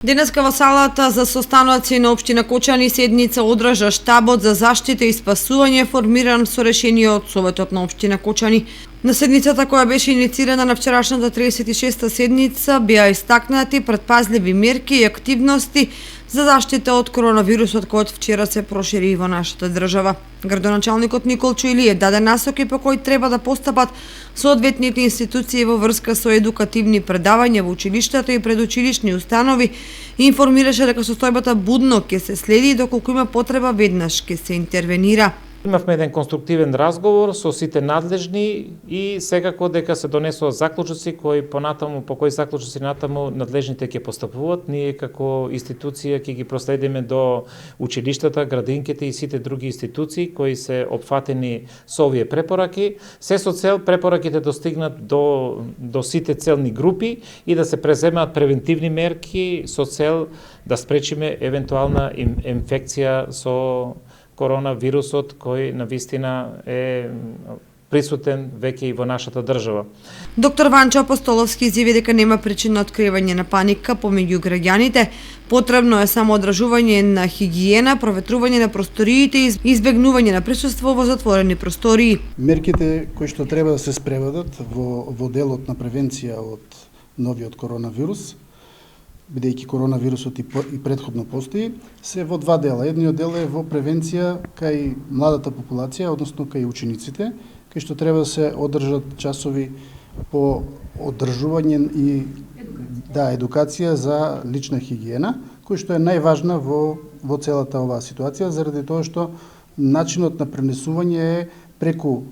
Денеска во салата за состаноци на општина Кочани седница одржа штабот за заштита и спасување формиран со решение од Советот на општина Кочани. На седницата која беше иницирана на вчерашната 36-та седница беа истакнати претпазливи мерки и активности за заштита од коронавирусот кој од вчера се прошири во нашата држава. Градоначалникот Никол Чуилиев даде насоки по кои треба да постапат соодветните институции во врска со едукативни предавања во училиштата и предучилишни установи и информираше дека состојбата будно ќе се следи и доколку има потреба веднаш ќе се интервенира. Имавме еден конструктивен разговор со сите надлежни и секако дека се донесува заклучоци кои по кои заклучоци натаму надлежните ќе постапуваат. Ние како институција ќе ги проследиме до училиштата, градинките и сите други институции кои се опфатени со овие препораки, се со цел препораките достигнат до сите целни групи и да се преземаат превентивни мерки со цел да спречиме евентуална инфекција со коронавирусот кој навистина е присутен веќе и во нашата држава. Доктор Ванчо Апостоловски изјави дека нема причина откривање на паника помеѓу граѓаните. Потребно е само одржување на хигиена, проветрување на просториите и избегнување на присуство во затворени простории. Мерките кои што треба да се спреведат во делот на превенција од новиот коронавирус, бидејќи коронавирусот и претходно постои, се во два дела. Едниот дел е во превенција кај младата популација, односно кај учениците, кај што треба да се одржат часови по одржување и едукација за лична хигиена, кој што е најважна во целата оваа ситуација, заради тоа што начинот на пренесување е преку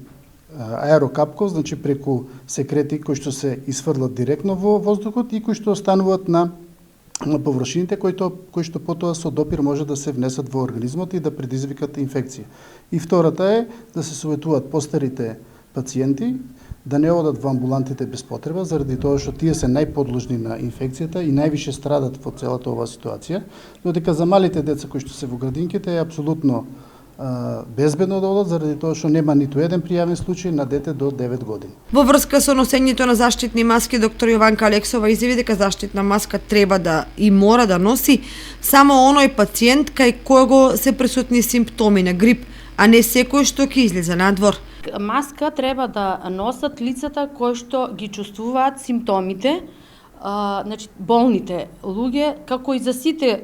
аерокапков, значи преку секрети кои што се изфрлат директно во воздухот и кои што остануваат на површините кои што потоа со допир може да се внесат во организмот и да предизвикат инфекција. И втората е да се советуваат постарите пациенти да не одат во амбулантите без потреба, заради тоа што тие се најподложни на инфекцијата и највише страдат во целата оваа ситуација, додека за малите деца кои што се во градинките е апсолутно безбедно да одат, заради тоа што нема ниту еден пријавен случај на дете до 9 години. Во врска со носењето на заштитни маски, доктор Јованка Алексова изјави дека заштитна маска треба да и мора да носи само оној пациент кај кој се присутни симптоми на грип, а не секој што ќе излезе надвор. Маска треба да носат лицата кои што ги чувствуваат симптомите, значи болните луѓе, како и за сите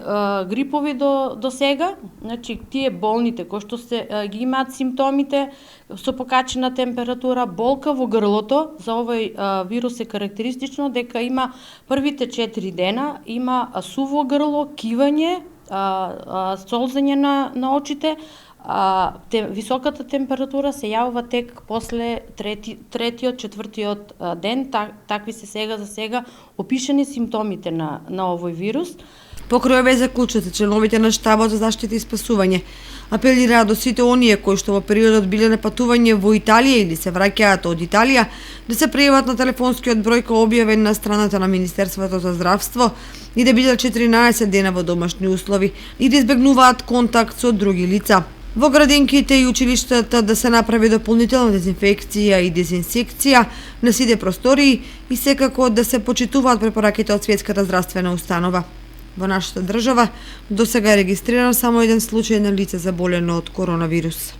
грипови до сега, значи тие болните кои што ги имаат симптомите со покачена температура, болка во грлото, за овој вирус е карактеристично дека има првите 4 дена има суво грло, кивање, солзење на очите, високата температура се јавува тек после третиот, четвртиот ден, такви се за сега опишани симптомите на овој вирус. Покрај овие заклучоци, членовите на штабот за заштита и спасување апелираа до сите оние кои што во периодот биле на патување во Италија или се враќаат од Италија да се пријават на телефонскиот број кој објавен на страната на Министерството за здравство и да бидат 14 дена во домашни услови и да избегнуваат контакт со други лица. Во градинките и училиштата да се направи дополнителна дезинфекција и дезинсекција на сите простории и секако да се почитуваат препораките од Светската здравствена установа. Во нашата држава досега е регистриран само еден случај на лице заболено од коронавирус.